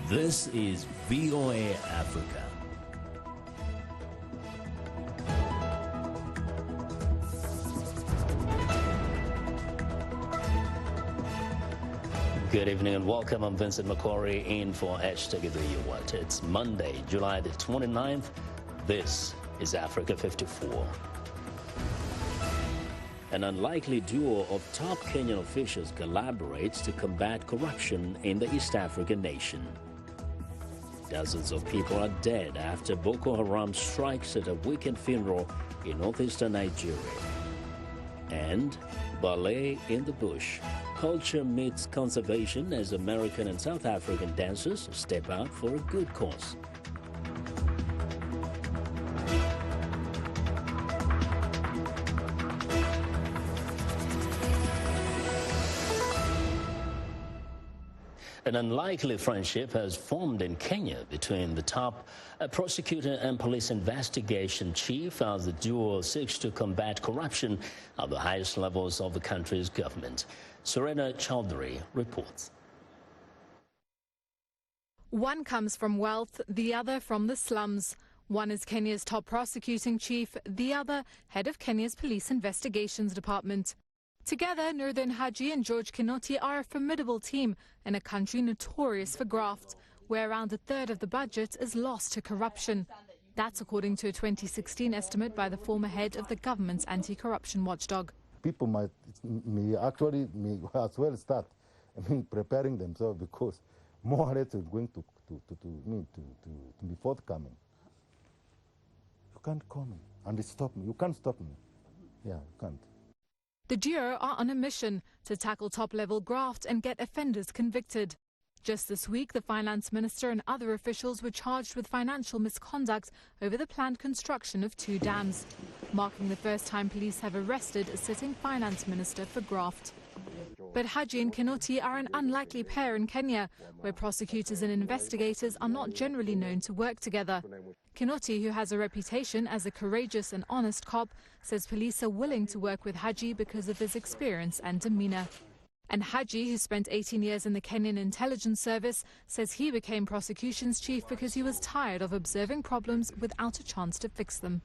This is VOA Africa. Good evening and welcome. I'm Vincent McCory in for Hashtag Do You Want. It's Monday, July the 29th. This is Africa 54. An unlikely duo of top Kenyan officials collaborates to combat corruption in the East African nation. Dozens of people are dead after Boko Haram strikes at a weekend funeral in northeastern Nigeria. And ballet in the bush. Culture meets conservation as American and South African dancers step out for a good cause. An unlikely friendship has formed in Kenya between the top prosecutor and police investigation chief as the duo seeks to combat corruption at the highest levels of the country's government. Serena Chowdhury reports. One comes from wealth, the other from the slums. One is Kenya's top prosecuting chief, the other head of Kenya's police investigations department. Together, Northern Haji and George Kinoti are a formidable team in a country notorious for graft, where around a third of the budget is lost to corruption. That's according to a 2016 estimate by the former head of the government's anti-corruption watchdog. People may as well start preparing themselves because more reds are going to be forthcoming. You can't call me and stop me. You can't stop me. Yeah, you can't. The duo are on a mission to tackle top-level graft and get offenders convicted. Just this week, the finance minister and other officials were charged with financial misconduct over the planned construction of 2 dams, marking the first time police have arrested a sitting finance minister for graft. But Haji and Kinoti are an unlikely pair in Kenya, where prosecutors and investigators are not generally known to work together. Kinoti, who has a reputation as a courageous and honest cop, says police are willing to work with Haji because of his experience and demeanor. And Haji, who spent 18 years in the Kenyan intelligence service, says he became prosecutions chief because he was tired of observing problems without a chance to fix them.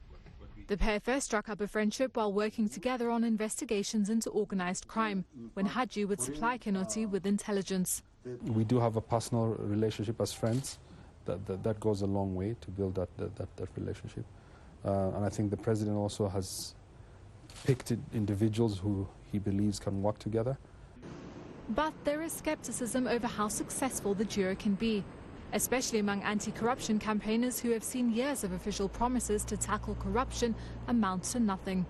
The pair first struck up a friendship while working together on investigations into organized crime, when Haji would supply Kinoti with intelligence. We do have a personal relationship as friends. That goes a long way to build that relationship. And I think the president also has picked individuals who he believes can work together. But there is skepticism over how successful the duo can be, especially among anti-corruption campaigners who have seen years of official promises to tackle corruption amount to nothing.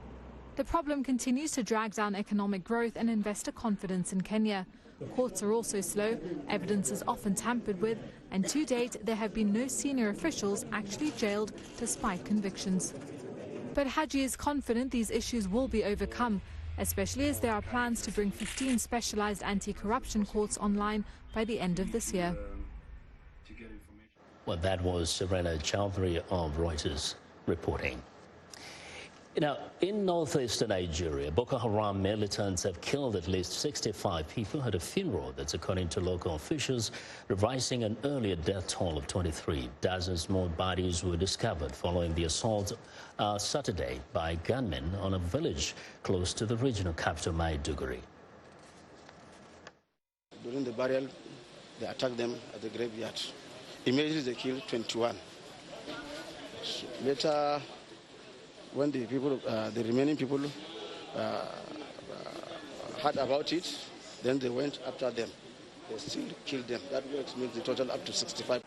The problem continues to drag down economic growth and investor confidence in Kenya. Courts are also slow, evidence is often tampered with, and to date there have been no senior officials actually jailed despite convictions. But Haji is confident these issues will be overcome, especially as there are plans to bring 15 specialized anti-corruption courts online by the end of this year. Well, that was Serena Chowdhury of Reuters reporting. Now, in northeastern Nigeria, Boko Haram militants have killed at least 65 people at a funeral that's, according to local officials, revising an earlier death toll of 23. Dozens more bodies were discovered following the assault Saturday by gunmen on a village close to the regional capital, Maiduguri. During the burial, they attacked them at the graveyard. Immediately they killed 21. Later, when the remaining people heard about it, then they went after them. They still killed them. That makes the total up to 65.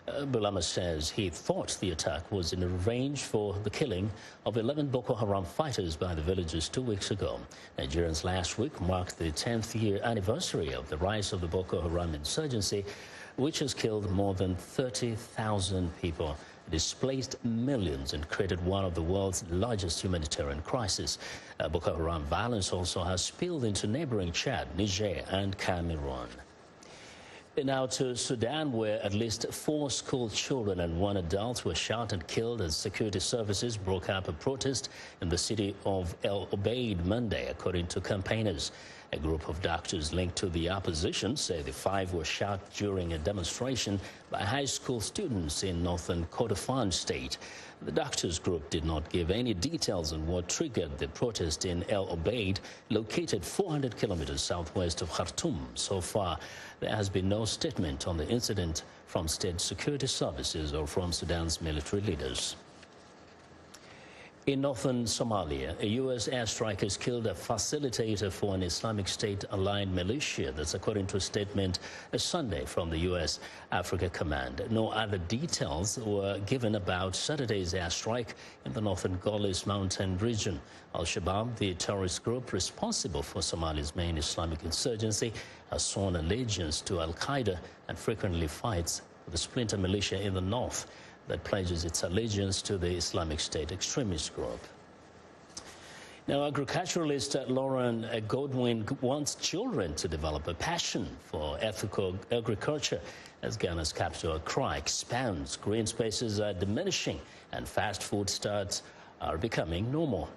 Bulama says he thought the attack was in revenge for the killing of 11 Boko Haram fighters by the villagers 2 weeks ago. Nigerians last week marked the 10th year anniversary of the rise of the Boko Haram insurgency, which has killed more than 30,000 people, displaced millions, and created one of the world's largest humanitarian crises. Boko Haram violence also has spilled into neighboring Chad, Niger, and Cameroon. Now to Sudan, where at least 4 school children and 1 adult were shot and killed as security services broke up a protest in the city of El Obeid Monday, according to campaigners. A group of doctors linked to the opposition say the 5 were shot during a demonstration by high school students in northern Kordofan state. The doctors group did not give any details on what triggered the protest in El Obeid, located 400 kilometers southwest of Khartoum. So far, there has been no statement on the incident from state security services or from Sudan's military leaders. In northern Somalia, a U.S. airstrike has killed a facilitator for an Islamic State-aligned militia. That's according to a statement Sunday from the U.S. Africa Command. No other details were given about Saturday's airstrike in the northern Golis mountain region. Al-Shabaab, the terrorist group responsible for Somalia's main Islamic insurgency, has sworn allegiance to Al-Qaeda and frequently fights with the splinter militia in the north that pledges its allegiance to the Islamic State extremist group. Now, agriculturalist Lauren Godwin wants children to develop a passion for ethical agriculture as Ghana's capital, Accra, expands. Green spaces are diminishing and fast food starts are becoming normal.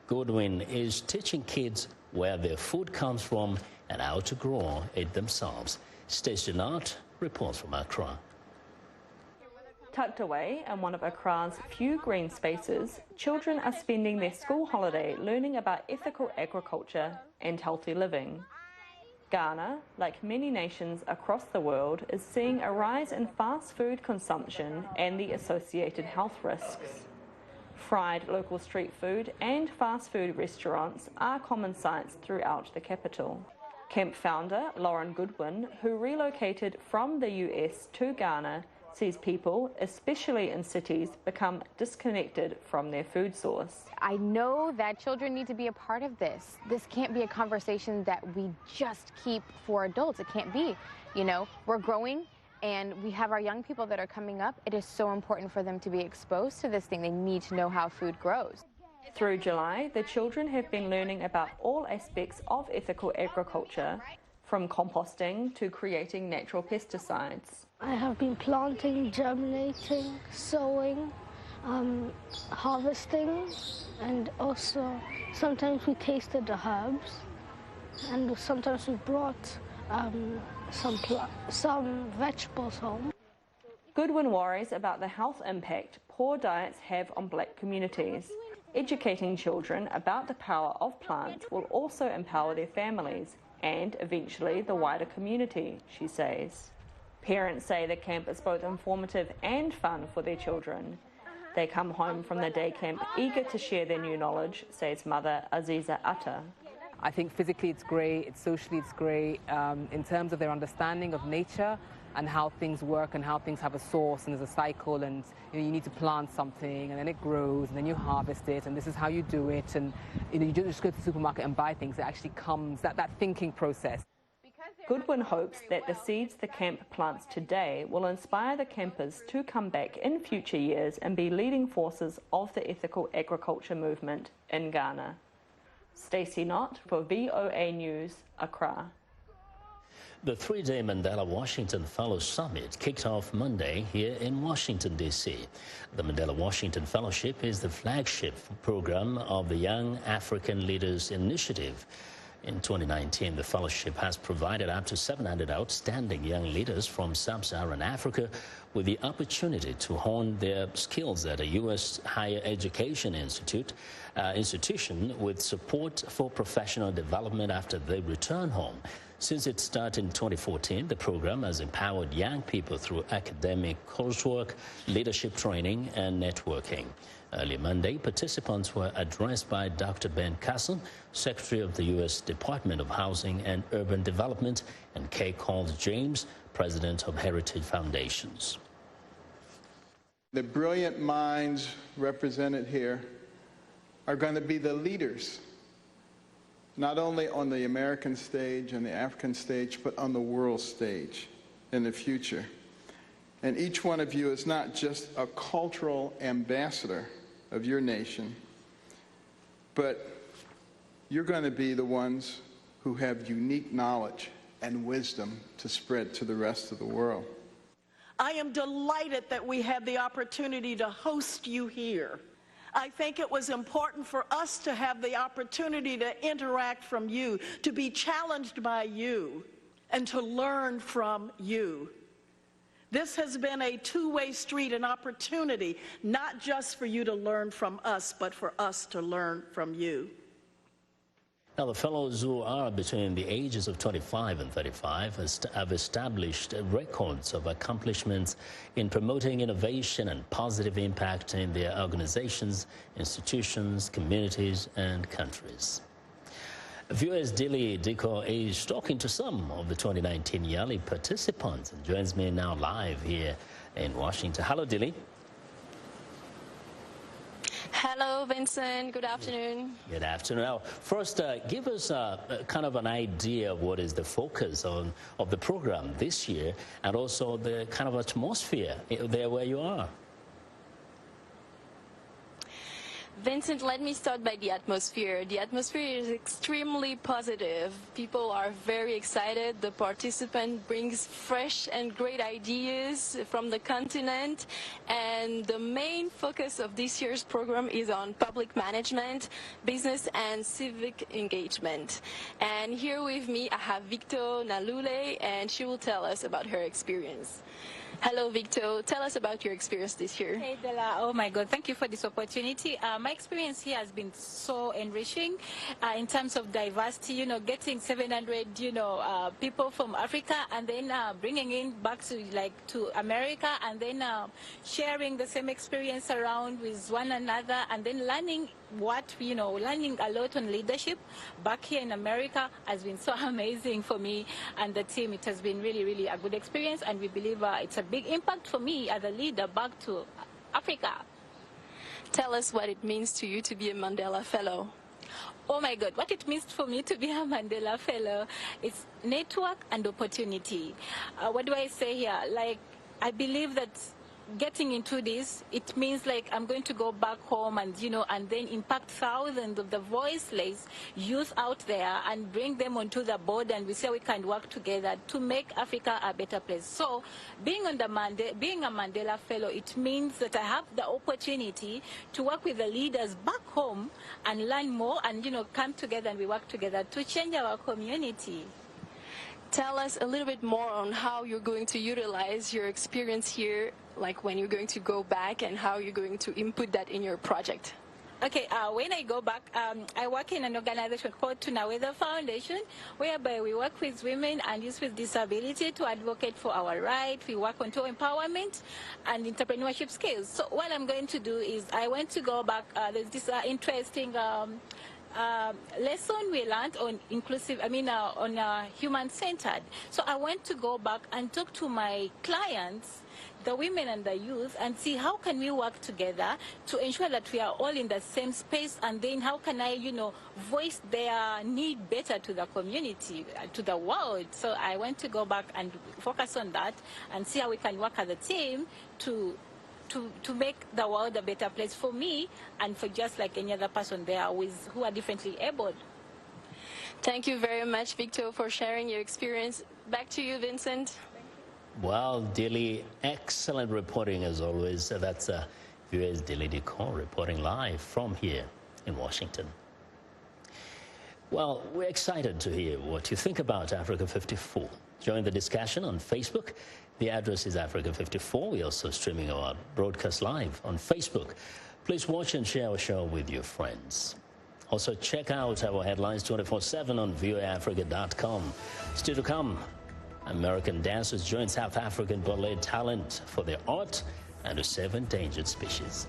Godwin is teaching kids where their food comes from and how to grow it themselves. Stacey Nart reports from Accra. Tucked away in one of Accra's few green spaces, children are spending their school holiday learning about ethical agriculture and healthy living. Ghana, like many nations across the world, is seeing a rise in fast food consumption and the associated health risks. Fried local street food and fast food restaurants are common sights throughout the capital. Camp founder Lauren Goodwin, who relocated from the US to Ghana, sees people, especially in cities, become disconnected from their food source. I know that children need to be a part of this. This can't be a conversation that we just keep for adults. It can't be. You know, we're growing and we have our young people that are coming up. It is so important for them to be exposed to this thing. They need to know how food grows. Through July, the children have been learning about all aspects of ethical agriculture, from composting to creating natural pesticides. I have been planting, germinating, sowing, harvesting, and also sometimes we tasted the herbs, and sometimes we brought some vegetables home. Goodwin worries about the health impact poor diets have on black communities. Educating children about the power of plants will also empower their families and eventually the wider community, she says. Parents say the camp is both informative and fun for their children. They come home from the day camp eager to share their new knowledge, says mother Aziza Atta. I think physically it's great, socially it's great, in terms of their understanding of nature and how things work and how things have a source and there's a cycle, and you need to plant something and then it grows and then you harvest it and this is how you do it, and you don't just go to the supermarket and buy things. It actually comes, that thinking process. Goodwin hopes that the seeds the camp plants today will inspire the campers to come back in future years and be leading forces of the ethical agriculture movement in Ghana. Stacey Nott for VOA News, Accra. The 3-day Mandela Washington Fellows Summit kicked off Monday here in Washington, D.C. The Mandela Washington Fellowship is the flagship program of the Young African Leaders Initiative. In 2019, the fellowship has provided up to 700 outstanding young leaders from sub-Saharan Africa with the opportunity to hone their skills at a U.S. higher education institution with support for professional development after they return home. Since its start in 2014, the program has empowered young people through academic coursework, leadership training, and networking. Early Monday, participants were addressed by Dr. Ben Carson, Secretary of the U.S. Department of Housing and Urban Development, and Kay Coles James, President of Heritage Foundations. The brilliant minds represented here are going to be the leaders, not only on the American stage and the African stage, but on the world stage in the future. And each one of you is not just a cultural ambassador of your nation, but you're going to be the ones who have unique knowledge and wisdom to spread to the rest of the world. I am delighted that we have the opportunity to host you here. I think it was important for us to have the opportunity to interact from you, to be challenged by you, and to learn from you. This has been a two-way street, an opportunity, not just for you to learn from us, but for us to learn from you. Now, the fellows who are between the ages of 25 and 35 have established records of accomplishments in promoting innovation and positive impact in their organizations, institutions, communities, and countries. Viewers, Dilly Diko is talking to some of the 2019 Yali participants and joins me now live here in Washington. Hello, Dilly. Hello, Vincent. Good afternoon. Good afternoon. Now, first, give us kind of an idea of what is the focus of the program this year and also the kind of atmosphere there where you are. Vincent, let me start by the atmosphere. The atmosphere is extremely positive. People are very excited. The participant brings fresh and great ideas from the continent. And the main focus of this year's program is on public management, business and civic engagement. And here with me, I have Victor Nalule, and she will tell us about her experience. Hello, Victor. Tell us about your experience this year. Hey, Della. Oh, my God. Thank you for this opportunity. My experience here has been so enriching in terms of diversity, you know, getting 700, people from Africa and then bringing in back to America and then sharing the same experience around with one another and then learning learning a lot on leadership back here in America has been so amazing for me and the team. It has been really, really a good experience, and we believe it's a big impact for me as a leader back to Africa. Tell us what it means to you to be a Mandela Fellow. Oh my God, what it means for me to be a Mandela Fellow is network and opportunity. What do I say here? Like, I believe that getting into this, it means like I'm going to go back home and, and then impact thousands of the voiceless youth out there and bring them onto the board, and we say we can work together to make Africa a better place. So being a Mandela Fellow, it means that I have the opportunity to work with the leaders back home and learn more and, come together and we work together to change our community. Tell us a little bit more on how you're going to utilize your experience here, like when you're going to go back and how you're going to input that in your project. Okay, when I go back, I work in an organization called Tunaweza Foundation, whereby we work with women and youth with disability to advocate for our rights. We work on empowerment and entrepreneurship skills. So what I'm going to do is I want to go back. There's this interesting lesson we learned on human-centered. So I want to go back and talk to my clients, the women and the youth, and see how can we work together to ensure that we are all in the same space, and then how can I, voice their need better to the community, to the world. So I want to go back and focus on that and see how we can work as a team to make the world a better place for me and for just like any other person there who are differently abled. Thank you very much, Victor, for sharing your experience. Back to you, Vincent. Well, Dilly, excellent reporting as always. That's viewers Dilly Diko reporting live from here in Washington. Well, we're excited to hear what you think about Africa 54. Join the discussion on Facebook. The address is Africa 54. We're also streaming our broadcast live on Facebook. Please watch and share our show with your friends. Also, check out our headlines 24/7 on voaafrica.com. Still to come, American dancers join South African ballet talent for their art and to save endangered species.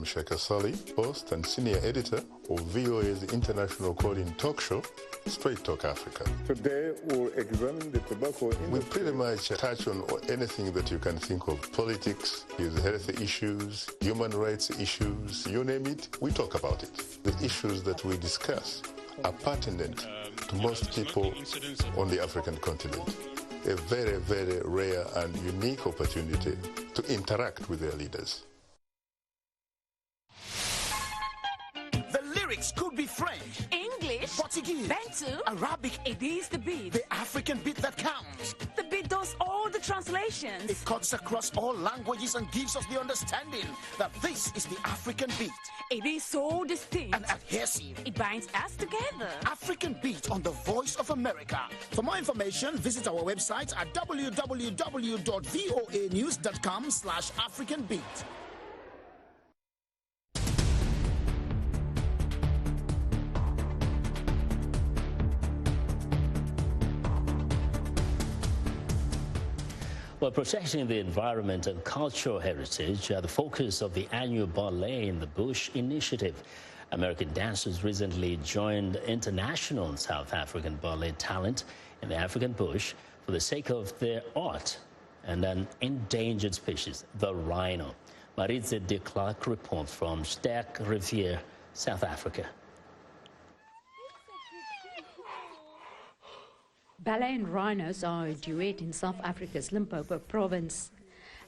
am Sheikh Asali, host and senior editor of VOA's international call-in talk show, Straight Talk Africa. Today we'll examine the tobacco industry. We pretty much touch on anything that you can think of. Politics, health issues, human rights issues, you name it, we talk about it. The issues that we discuss are pertinent to most people on the African continent. A very, very rare and unique opportunity to interact with their leaders. The lyrics could be French, English, Portuguese, Bantu, Arabic. It is the beat. The African beat that counts. The beat does all the translations. It cuts across all languages and gives us the understanding that this is the African beat. It is so distinct and adhesive. It binds us together. African Beat on the Voice of America. For more information, visit our website at www.voanews.com/AfricanBeat. Well, protecting the environment and cultural heritage are the focus of the annual Ballet in the Bush initiative. American dancers recently joined international South African ballet talent in the African bush for the sake of their art and an endangered species, the rhino. Maritze de Klerk reports from Sterkrivier, South Africa. Ballet and rhinos are a duet in South Africa's Limpopo province.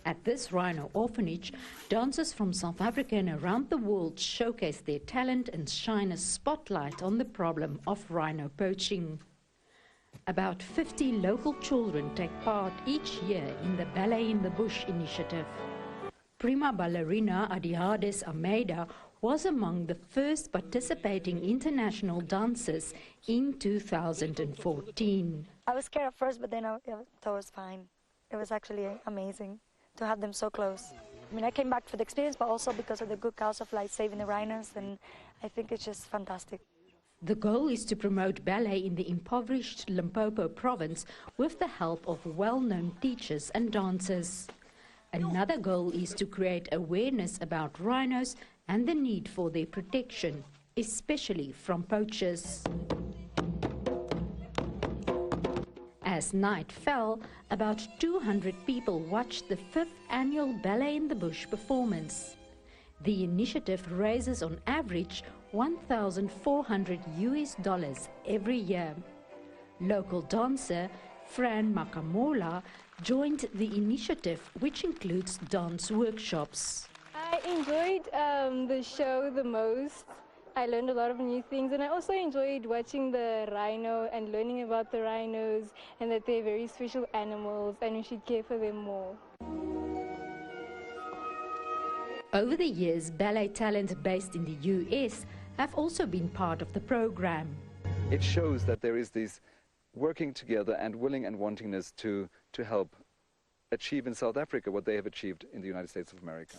At this rhino orphanage, dancers from South Africa and around the world showcase their talent and shine a spotlight on the problem of rhino poaching. About 50 local children take part each year in the Ballet in the Bush initiative. Prima ballerina Adihades Almeida was among the first participating international dancers in 2014. I was scared at first, but then I thought it was fine. It was actually amazing to have them so close. I mean, I came back for the experience, but also because of the good cause of like saving the rhinos, and I think it's just fantastic. The goal is to promote ballet in the impoverished Limpopo province with the help of well-known teachers and dancers. Another goal is to create awareness about rhinos and the need for their protection, especially from poachers. As night fell, about 200 people watched the 5th annual Ballet in the Bush performance. The initiative raises on average $1,400 every year. Local dancer Fran Makamola joined the initiative, which includes dance workshops. I enjoyed the show the most. I learned a lot of new things, and I also enjoyed watching the rhino and learning about the rhinos and that they're very special animals and we should care for them more. Over the years, ballet talent based in the US have also been part of the program. It shows that there is this working together and willing and wantingness to help achieve in South Africa what they have achieved in the United States of America.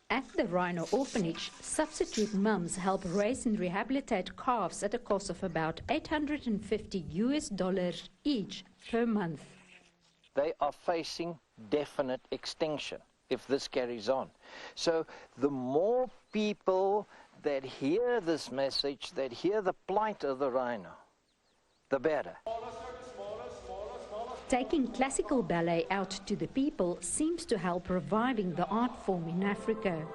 At the Rhino Orphanage, substitute mums help raise and rehabilitate calves at a cost of about $850 each per month. They are facing definite extinction if this carries on. So the more people that hear this message, that hear the plight of the rhino, the better. Taking classical ballet out to the people seems to help reviving the art form in Africa.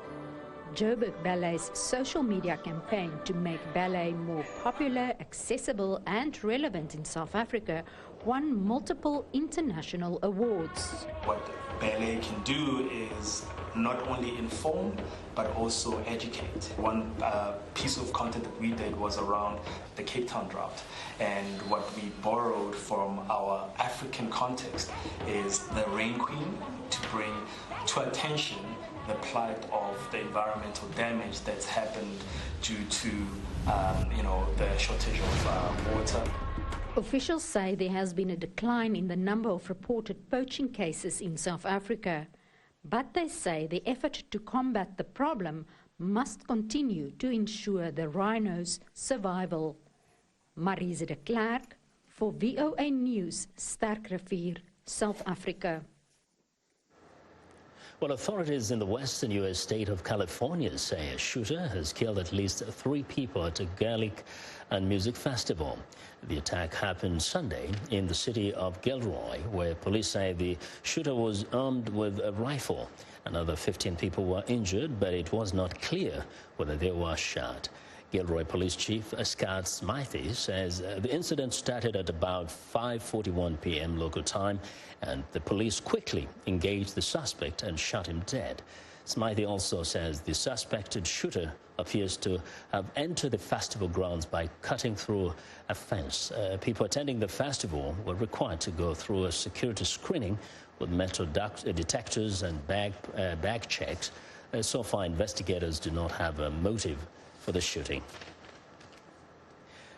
Joburg Ballet's social media campaign to make ballet more popular, accessible and relevant in South Africa won multiple international awards. What ballet can do is not only inform but also educate. One piece of content that we did was around the Cape Town drought, and what we borrowed from our African context is the Rain Queen to bring to attention the plight of the environmental damage that's happened due to the shortage of water. Officials say there has been a decline in the number of reported poaching cases in South Africa, but they say the effort to combat the problem must continue to ensure the rhinos' survival. Maritze de Klerk for VOA News, Sterkrivier, South Africa. Well, authorities in the western U.S. state of California say a shooter has killed at least 3 people at a Gaelic and music festival. The attack happened Sunday in the city of Gilroy, where police say the shooter was armed with a rifle. Another 15 people were injured, but it was not clear whether they were shot. Gilroy Police Chief Scott Smythe says the incident started at about 5:41 p.m. local time, and the police quickly engaged the suspect and shot him dead. Smythe also says the suspected shooter appears to have entered the festival grounds by cutting through a fence. People attending the festival were required to go through a security screening with metal detectors and bag checks. So far, investigators do not have a motive for the shooting.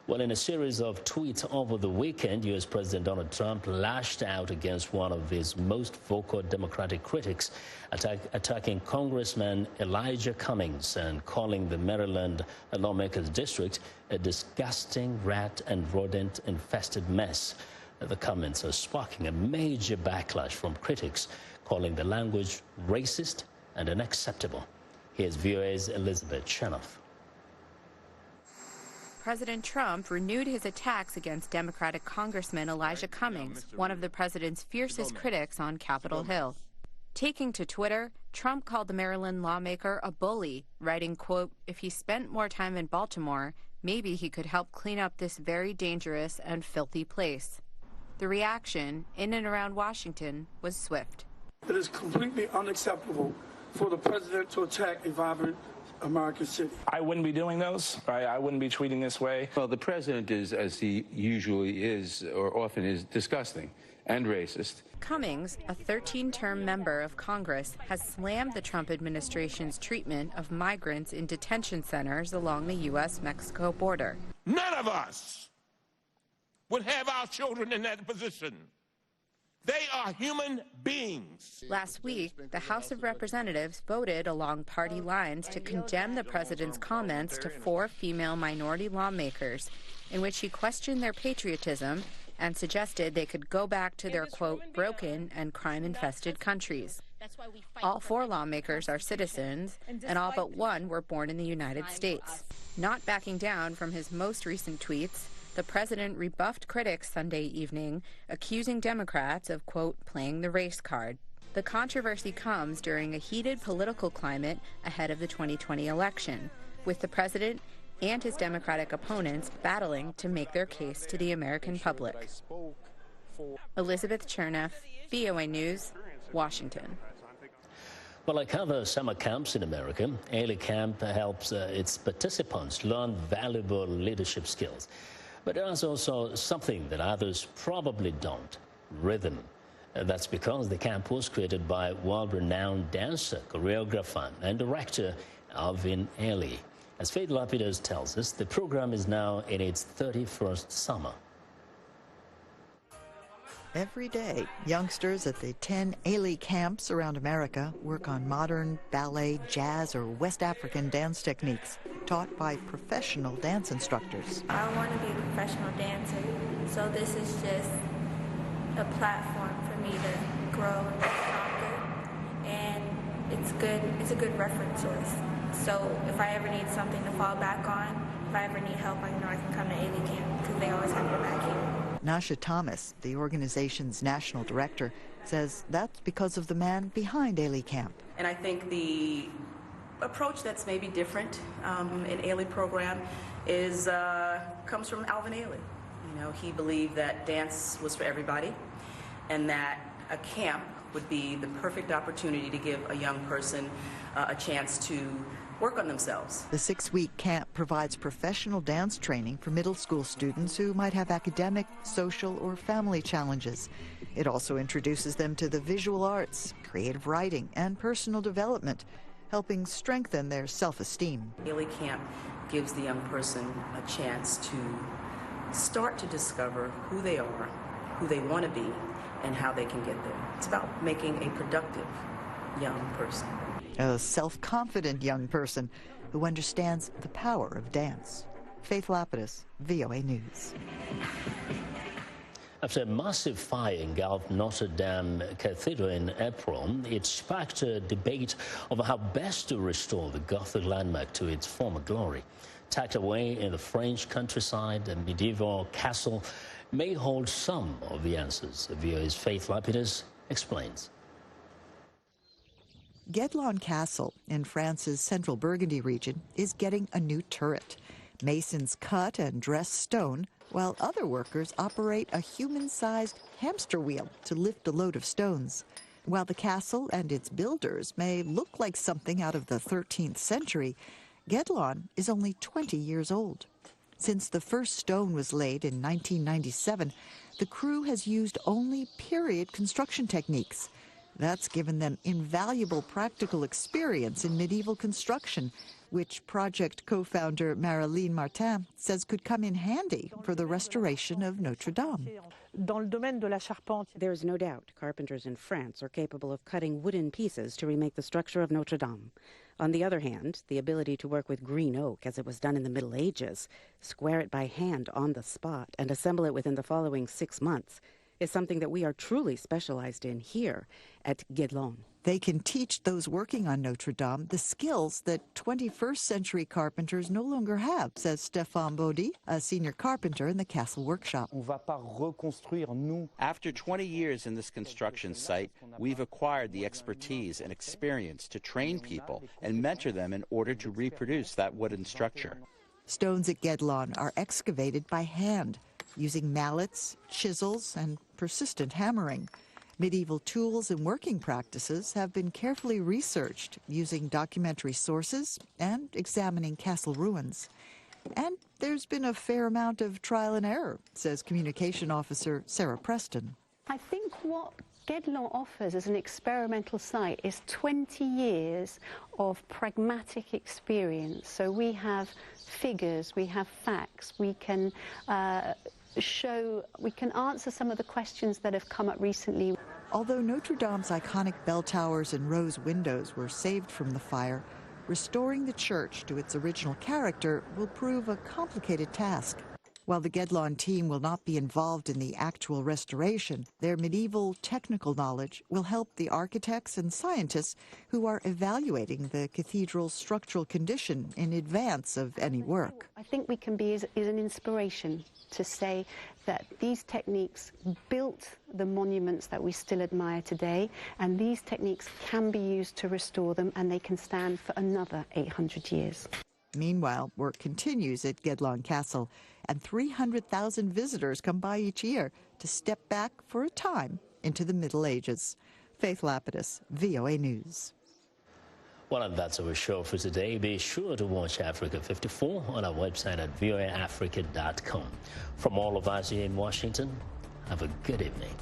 Well, in a series of tweets over the weekend, U.S. President Donald Trump lashed out against one of his most vocal Democratic critics, attacking Congressman Elijah Cummings and calling the Maryland lawmakers' district a disgusting rat and rodent-infested mess. The comments are sparking a major backlash from critics, calling the language racist and unacceptable. Here's VOA's Elizabeth Chenoff. President Trump renewed his attacks against Democratic Congressman Elijah Cummings, one of the president's fiercest critics on Capitol Hill. Taking to Twitter, Trump called the Maryland lawmaker a bully, writing, quote, "If he spent more time in Baltimore, maybe he could help clean up this very dangerous and filthy place." The reaction in and around Washington was swift. It is completely unacceptable for the president to attack a vibrant American city. I wouldn't be doing those, right? I wouldn't be tweeting this way. Well, the president is, as he usually is, or often is, disgusting and racist. Cummings, a 13-term member of Congress, has slammed the Trump administration's treatment of migrants in detention centers along the U.S.-Mexico border. None of us would have our children in that position. They are human beings. Last week, the House of Representatives voted along party lines to condemn the president's comments to 4 female minority lawmakers, in which he questioned their patriotism and suggested they could go back to their, quote, broken and crime-infested countries. All 4 lawmakers are citizens, and all but one were born in the United States. Not backing down from his most recent tweets, the president rebuffed critics Sunday evening, accusing Democrats of, quote, playing the race card. The controversy comes during a heated political climate ahead of the 2020 election, with the president and his Democratic opponents battling to make their case to the American public. Elizabeth Chernoff, VOA News, Washington. Well, like other summer camps in America, Ailey Camp helps its participants learn valuable leadership skills. But there's also something that others probably don't: rhythm. That's because the camp was created by world-renowned dancer, choreographer, and director Alvin Ailey. As Faith Lapidus tells us, the program is now in its 31st summer. Every day, youngsters at the 10 Ailey camps around America work on modern ballet, jazz, or West African dance techniques taught by professional dance instructors. I want to be a professional dancer, so this is just a platform for me to grow and get stronger, and it's a good reference source. So if I ever need something to fall back on, if I ever need help, I know I can come to Ailey camp because they always have your back here. Nasha Thomas, the organization's national director, says that's because of the man behind Ailey Camp. And I think the approach that's maybe different in Ailey program is comes from Alvin Ailey. You know, he believed that dance was for everybody, and that a camp would be the perfect opportunity to give a young person a chance to work on themselves. The 6-week camp provides professional dance training for middle school students who might have academic, social, or family challenges. It also introduces them to the visual arts, creative writing, and personal development, helping strengthen their self-esteem. Ailey Camp gives the young person a chance to start to discover who they are, who they want to be, and how they can get there. It's about making a productive young person. A self-confident young person who understands the power of dance. Faith Lapidus, VOA News. After a massive fire engulfed Notre Dame Cathedral in April, it sparked a debate over how best to restore the Gothic landmark to its former glory. Tucked away in the French countryside, a medieval castle may hold some of the answers. VOA's Faith Lapidus explains. Guédelon Castle in France's central Burgundy region is getting a new turret. Masons cut and dress stone, while other workers operate a human-sized hamster wheel to lift a load of stones. While the castle and its builders may look like something out of the 13th century, Guédelon is only 20 years old. Since the first stone was laid in 1997, the crew has used only period construction techniques. That's given them invaluable practical experience in medieval construction, which project co-founder Marilyn Martin says could come in handy for the restoration of Notre Dame. There is no doubt carpenters in France are capable of cutting wooden pieces to remake the structure of Notre Dame. On the other hand, the ability to work with green oak, as it was done in the Middle Ages, square it by hand on the spot, and assemble it within the following 6 months, is something that we are truly specialized in here at Guédelon. They can teach those working on Notre Dame the skills that 21st century carpenters no longer have, says Stéphane Baudy, a senior carpenter in the castle workshop. After 20 years in this construction site, we've acquired the expertise and experience to train people and mentor them in order to reproduce that wooden structure. Stones at Guédelon are excavated by hand, using mallets, chisels, and persistent hammering. Medieval tools and working practices have been carefully researched using documentary sources and examining castle ruins. And there's been a fair amount of trial and error, says communication officer Sarah Preston. I think what Guédelon offers as an experimental site is 20 years of pragmatic experience. So we have figures, we have facts, we can we can answer some of the questions that have come up recently. Although Notre Dame's iconic bell towers and rose windows were saved from the fire, restoring the church to its original character will prove a complicated task. While the Guédelon team will not be involved in the actual restoration, their medieval technical knowledge will help the architects and scientists who are evaluating the cathedral's structural condition in advance of any work. I think we can be as an inspiration to say that these techniques built the monuments that we still admire today, and these techniques can be used to restore them, and they can stand for another 800 years. Meanwhile, work continues at Guédelon Castle, and 300,000 visitors come by each year to step back for a time into the Middle Ages. Faith Lapidus, VOA News. Well, and that's our show for today. Be sure to watch Africa 54 on our website at voaafrica.com. From all of us here in Washington, have a good evening.